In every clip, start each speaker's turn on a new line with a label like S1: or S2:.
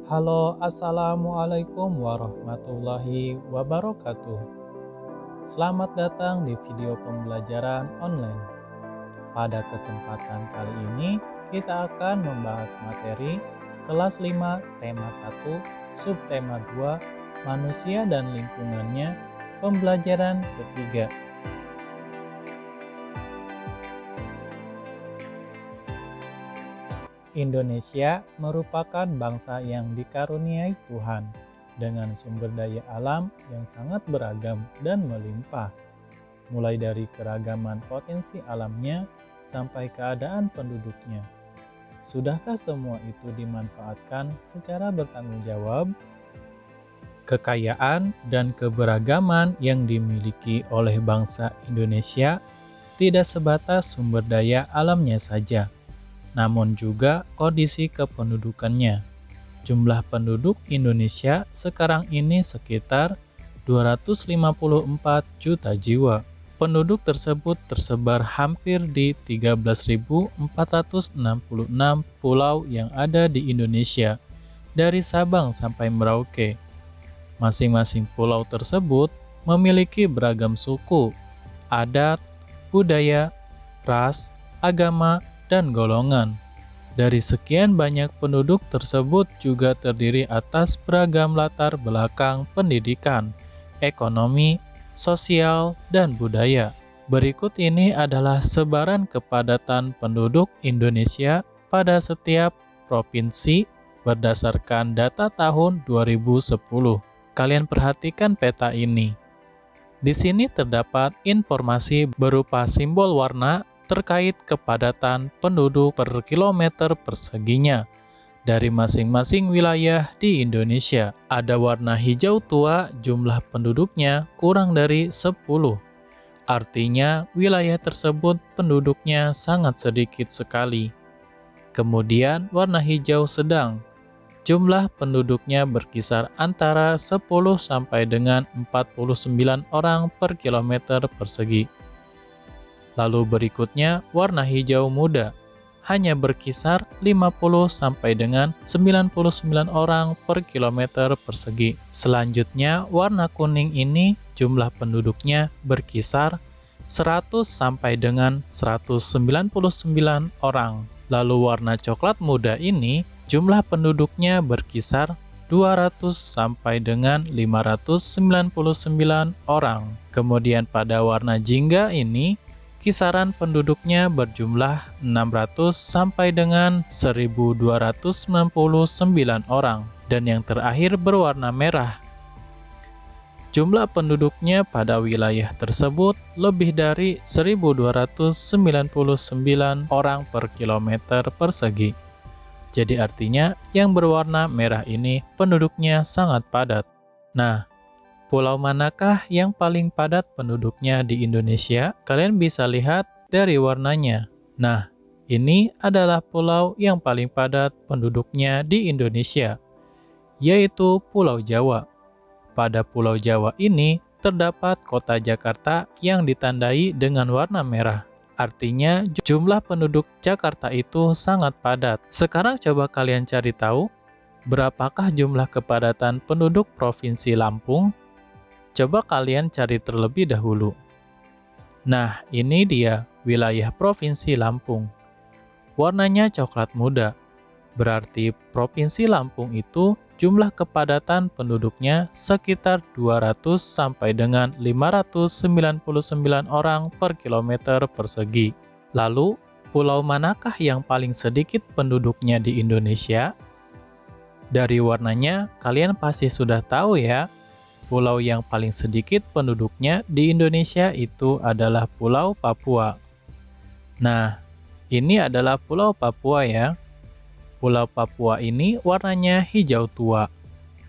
S1: Halo, assalamualaikum warahmatullahi wabarakatuh. Selamat datang di video pembelajaran online. Pada kesempatan kali ini, kita akan membahas materi kelas 5, tema 1, subtema 2, manusia dan lingkungannya, pembelajaran ketiga. Indonesia merupakan bangsa yang dikaruniai Tuhan dengan sumber daya alam yang sangat beragam dan melimpah, mulai dari keragaman potensi alamnya sampai keadaan penduduknya. Sudahkah semua itu dimanfaatkan secara bertanggung jawab? Kekayaan dan keberagaman yang dimiliki oleh bangsa Indonesia tidak sebatas sumber daya alamnya saja, namun juga kondisi kependudukannya. Jumlah penduduk Indonesia sekarang ini sekitar 254 juta jiwa. Penduduk tersebut tersebar hampir di 13.466 pulau yang ada di Indonesia, dari Sabang sampai Merauke. Masing-masing pulau tersebut memiliki beragam suku, adat, budaya, ras, agama, dan golongan. Dari sekian banyak penduduk tersebut juga terdiri atas beragam latar belakang pendidikan, ekonomi, sosial, dan budaya. Berikut ini adalah sebaran kepadatan penduduk Indonesia pada setiap provinsi berdasarkan data tahun 2010. Kalian perhatikan peta ini. Di sini terdapat informasi berupa simbol warna terkait kepadatan penduduk per kilometer perseginya dari masing-masing wilayah di Indonesia. Ada warna hijau tua, jumlah penduduknya kurang dari 10. Artinya wilayah tersebut penduduknya sangat sedikit sekali. Kemudian warna hijau sedang, jumlah penduduknya berkisar antara 10 sampai dengan 49 orang per kilometer persegi. Lalu berikutnya warna hijau muda, hanya berkisar 50 sampai dengan 99 orang per kilometer persegi. Selanjutnya warna kuning ini jumlah penduduknya berkisar 100 sampai dengan 199 orang. Lalu warna coklat muda ini jumlah penduduknya berkisar 200 sampai dengan 599 orang. Kemudian pada warna jingga ini kisaran penduduknya berjumlah 600 sampai dengan 1299 orang. Dan yang terakhir berwarna merah. Jumlah penduduknya pada wilayah tersebut lebih dari 1299 orang per kilometer persegi. Jadi artinya yang berwarna merah ini penduduknya sangat padat. Nah, pulau manakah yang paling padat penduduknya di Indonesia? Kalian bisa lihat dari warnanya. Nah, ini adalah pulau yang paling padat penduduknya di Indonesia, yaitu Pulau Jawa. Pada Pulau Jawa ini terdapat kota Jakarta yang ditandai dengan warna merah. Artinya jumlah penduduk Jakarta itu sangat padat. Sekarang coba kalian cari tahu, berapakah jumlah kepadatan penduduk Provinsi Lampung? Coba kalian cari terlebih dahulu. Nah, ini dia wilayah Provinsi Lampung. Warnanya coklat muda. Berarti Provinsi Lampung itu jumlah kepadatan penduduknya sekitar 200 sampai dengan 599 orang per kilometer persegi. Lalu, pulau manakah yang paling sedikit penduduknya di Indonesia? Dari warnanya, kalian pasti sudah tahu ya. Pulau yang paling sedikit penduduknya di Indonesia itu adalah Pulau Papua. Nah, ini adalah Pulau Papua ya. Pulau Papua ini warnanya hijau tua.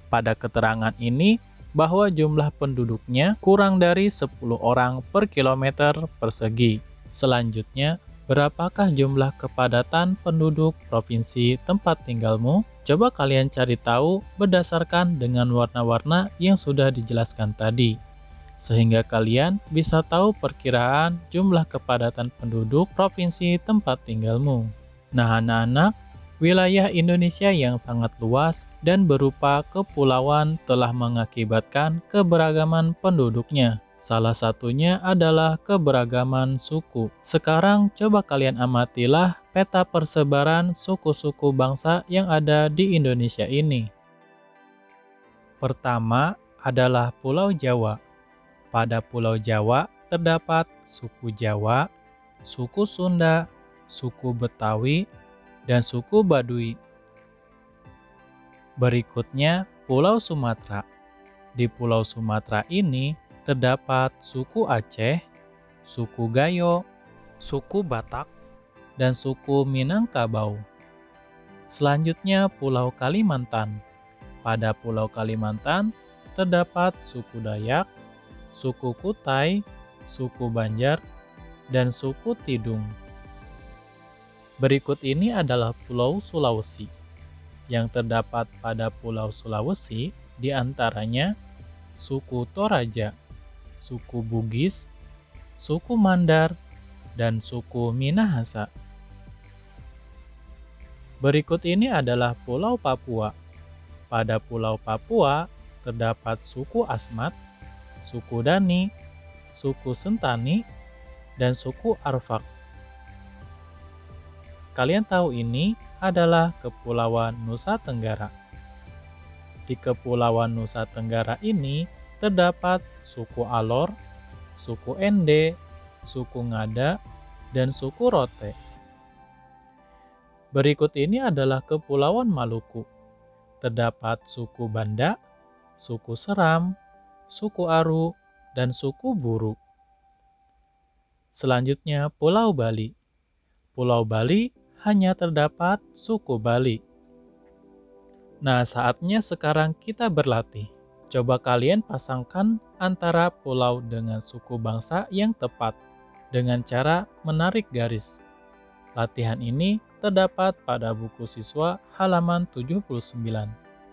S1: Pada keterangan ini, bahwa jumlah penduduknya kurang dari 10 orang per kilometer persegi. Selanjutnya, berapakah jumlah kepadatan penduduk provinsi tempat tinggalmu? Coba kalian cari tahu berdasarkan dengan warna-warna yang sudah dijelaskan tadi, sehingga kalian bisa tahu perkiraan jumlah kepadatan penduduk provinsi tempat tinggalmu. Nah anak-anak, Wilayah Indonesia yang sangat luas dan berupa kepulauan telah mengakibatkan keberagaman penduduknya. Salah satunya adalah keberagaman suku. Sekarang coba kalian amatilah peta persebaran suku-suku bangsa yang ada di Indonesia ini. Pertama adalah Pulau Jawa. Pada Pulau Jawa terdapat suku Jawa, suku Sunda, suku Betawi, dan suku Baduy. Berikutnya, Pulau Sumatera. Di Pulau Sumatera ini terdapat suku Aceh, suku Gayo, suku Batak, dan suku Minangkabau. Selanjutnya, Pulau Kalimantan. Pada Pulau Kalimantan terdapat suku Dayak, suku Kutai, suku Banjar, dan suku Tidung. Berikut ini adalah Pulau Sulawesi. Yang terdapat pada Pulau Sulawesi diantaranya suku Toraja, suku Bugis, suku Mandar, dan suku Minahasa. Berikut ini adalah Pulau Papua. Pada Pulau Papua terdapat suku Asmat, suku Dani, suku Sentani, dan suku Arfak. Kalian tahu ini adalah Kepulauan Nusa Tenggara. Di Kepulauan Nusa Tenggara ini terdapat suku Alor, suku Ende, suku Ngada, dan suku Rote. Berikut ini adalah Kepulauan Maluku. Terdapat suku Banda, suku Seram, suku Aru, dan suku Buru. Selanjutnya Pulau Bali. Pulau Bali hanya terdapat suku Bali. Nah, saatnya sekarang kita berlatih. Coba kalian pasangkan antara pulau dengan suku bangsa yang tepat dengan cara menarik garis. Latihan ini terdapat pada buku siswa halaman 79.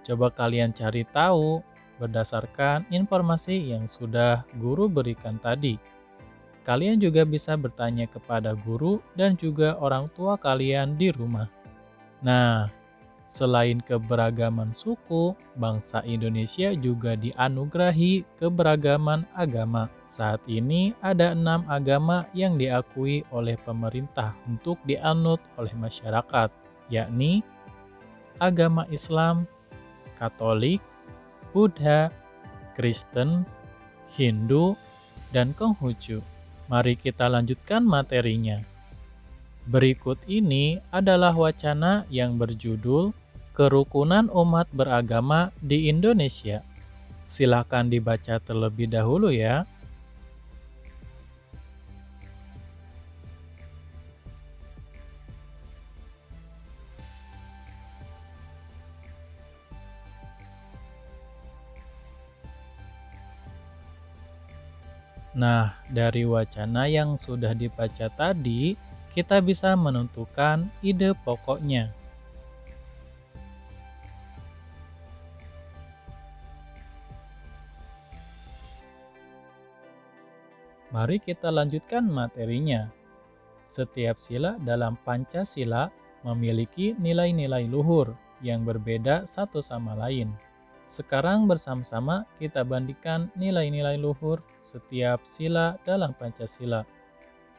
S1: Coba kalian cari tahu berdasarkan informasi yang sudah guru berikan tadi. Kalian juga bisa bertanya kepada guru dan juga orang tua kalian di rumah. Nah, selain keberagaman suku, bangsa Indonesia juga dianugerahi keberagaman agama. Saat ini ada 6 agama yang diakui oleh pemerintah untuk dianut oleh masyarakat, yakni agama Islam, Katolik, Buddha, Kristen, Hindu, dan Konghucu. Mari kita lanjutkan materinya. Berikut ini adalah wacana yang berjudul Kerukunan Umat Beragama di Indonesia. Silakan dibaca terlebih dahulu ya. Nah, dari wacana yang sudah dibaca tadi, kita bisa menentukan ide pokoknya. Mari kita lanjutkan materinya. Setiap sila dalam Pancasila memiliki nilai-nilai luhur yang berbeda satu sama lain. Sekarang bersama-sama kita bandingkan nilai-nilai luhur setiap sila dalam Pancasila.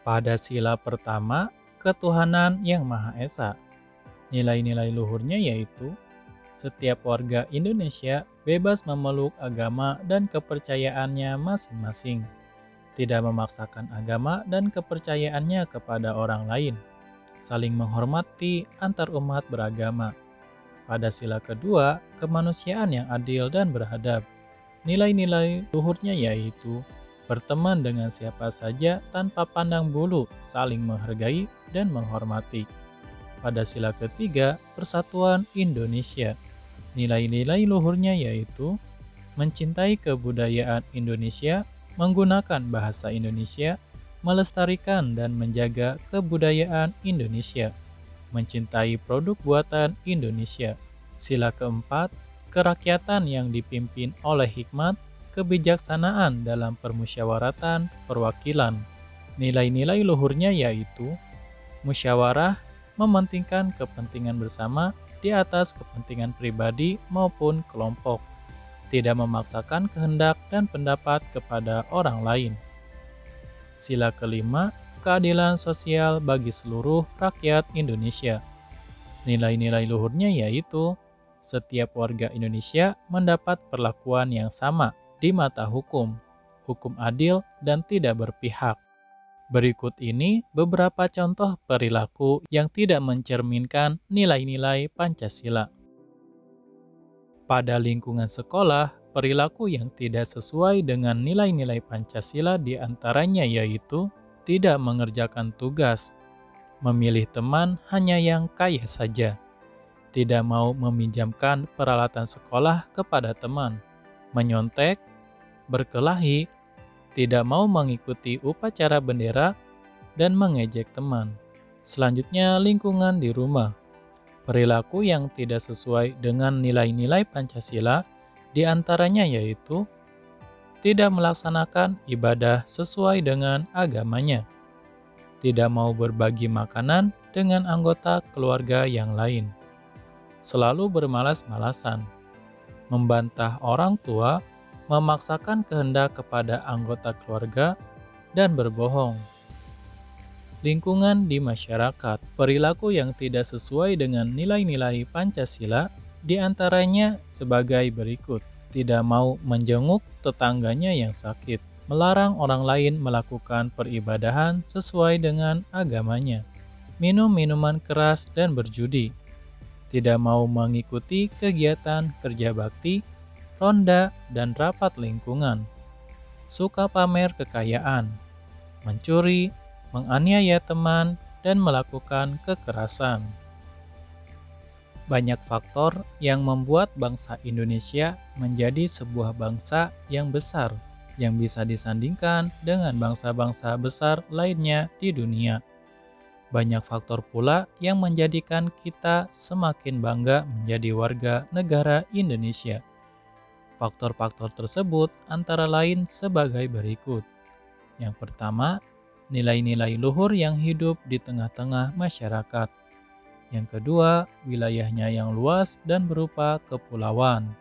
S1: Pada sila pertama, ketuhanan yang Maha Esa. Nilai-nilai luhurnya yaitu setiap warga Indonesia bebas memeluk agama dan kepercayaannya masing-masing, tidak memaksakan agama dan kepercayaannya kepada orang lain, saling menghormati antar umat beragama. Pada sila kedua, kemanusiaan yang adil dan beradab. Nilai-nilai luhurnya yaitu berteman dengan siapa saja tanpa pandang bulu, saling menghargai dan menghormati. Pada sila ketiga, persatuan Indonesia. Nilai-nilai luhurnya yaitu mencintai kebudayaan Indonesia, menggunakan bahasa Indonesia, melestarikan dan menjaga kebudayaan Indonesia, mencintai produk buatan Indonesia. Sila keempat, kerakyatan yang dipimpin oleh hikmat, kebijaksanaan dalam permusyawaratan perwakilan. Nilai-nilai luhurnya yaitu musyawarah, mementingkan kepentingan bersama di atas kepentingan pribadi maupun kelompok, tidak memaksakan kehendak dan pendapat kepada orang lain. Sila kelima, keadilan sosial bagi seluruh rakyat Indonesia. Nilai-nilai luhurnya yaitu setiap warga Indonesia mendapat perlakuan yang sama di mata hukum, hukum adil dan tidak berpihak. Berikut ini beberapa contoh perilaku yang tidak mencerminkan nilai-nilai Pancasila. Pada lingkungan sekolah, perilaku yang tidak sesuai dengan nilai-nilai Pancasila diantaranya yaitu tidak mengerjakan tugas, memilih teman hanya yang kaya saja, tidak mau meminjamkan peralatan sekolah kepada teman, menyontek, berkelahi, tidak mau mengikuti upacara bendera, dan mengejek teman. Selanjutnya, lingkungan di rumah. Perilaku yang tidak sesuai dengan nilai-nilai Pancasila diantaranya yaitu tidak melaksanakan ibadah sesuai dengan agamanya, tidak mau berbagi makanan dengan anggota keluarga yang lain, selalu bermalas-malasan, membantah orang tua, memaksakan kehendak kepada anggota keluarga, dan berbohong. Lingkungan di masyarakat, perilaku yang tidak sesuai dengan nilai-nilai Pancasila diantaranya sebagai berikut: tidak mau menjenguk tetangganya yang sakit, melarang orang lain melakukan peribadahan sesuai dengan agamanya, minum minuman keras dan berjudi, tidak mau mengikuti kegiatan kerja bakti, ronda, dan rapat lingkungan, suka pamer kekayaan, mencuri, menganiaya teman, dan melakukan kekerasan. Banyak faktor yang membuat bangsa Indonesia menjadi sebuah bangsa yang besar, yang bisa disandingkan dengan bangsa-bangsa besar lainnya di dunia. Banyak faktor pula yang menjadikan kita semakin bangga menjadi warga negara Indonesia. Faktor-faktor tersebut antara lain sebagai berikut. Yang pertama, nilai-nilai luhur yang hidup di tengah-tengah masyarakat. Yang kedua, wilayahnya yang luas dan berupa kepulauan.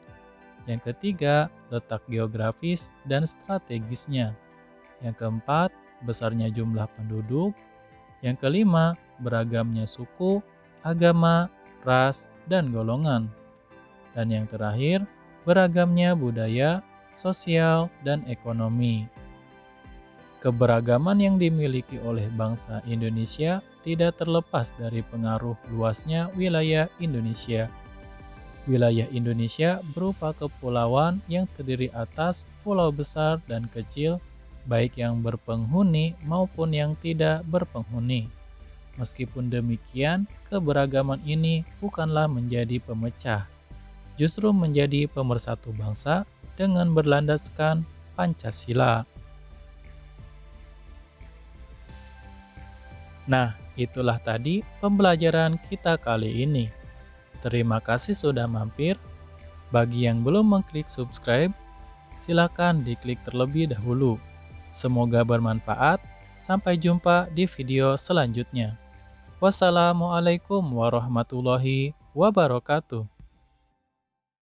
S1: Yang ketiga, letak geografis dan strategisnya. Yang keempat, besarnya jumlah penduduk. Yang kelima, beragamnya suku, agama, ras, dan golongan. Dan yang terakhir, beragamnya budaya, sosial, dan ekonomi. Keberagaman yang dimiliki oleh bangsa Indonesia tidak terlepas dari pengaruh luasnya wilayah Indonesia. Wilayah Indonesia berupa kepulauan yang terdiri atas pulau besar dan kecil, baik yang berpenghuni maupun yang tidak berpenghuni. Meskipun demikian, keberagaman ini bukanlah menjadi pemecah, justru menjadi pemersatu bangsa dengan berlandaskan Pancasila. Nah, itulah tadi pembelajaran kita kali ini. Terima kasih sudah mampir. Bagi yang belum mengklik subscribe, silakan diklik terlebih dahulu. Semoga bermanfaat. Sampai jumpa di video selanjutnya. Wassalamualaikum warahmatullahi wabarakatuh.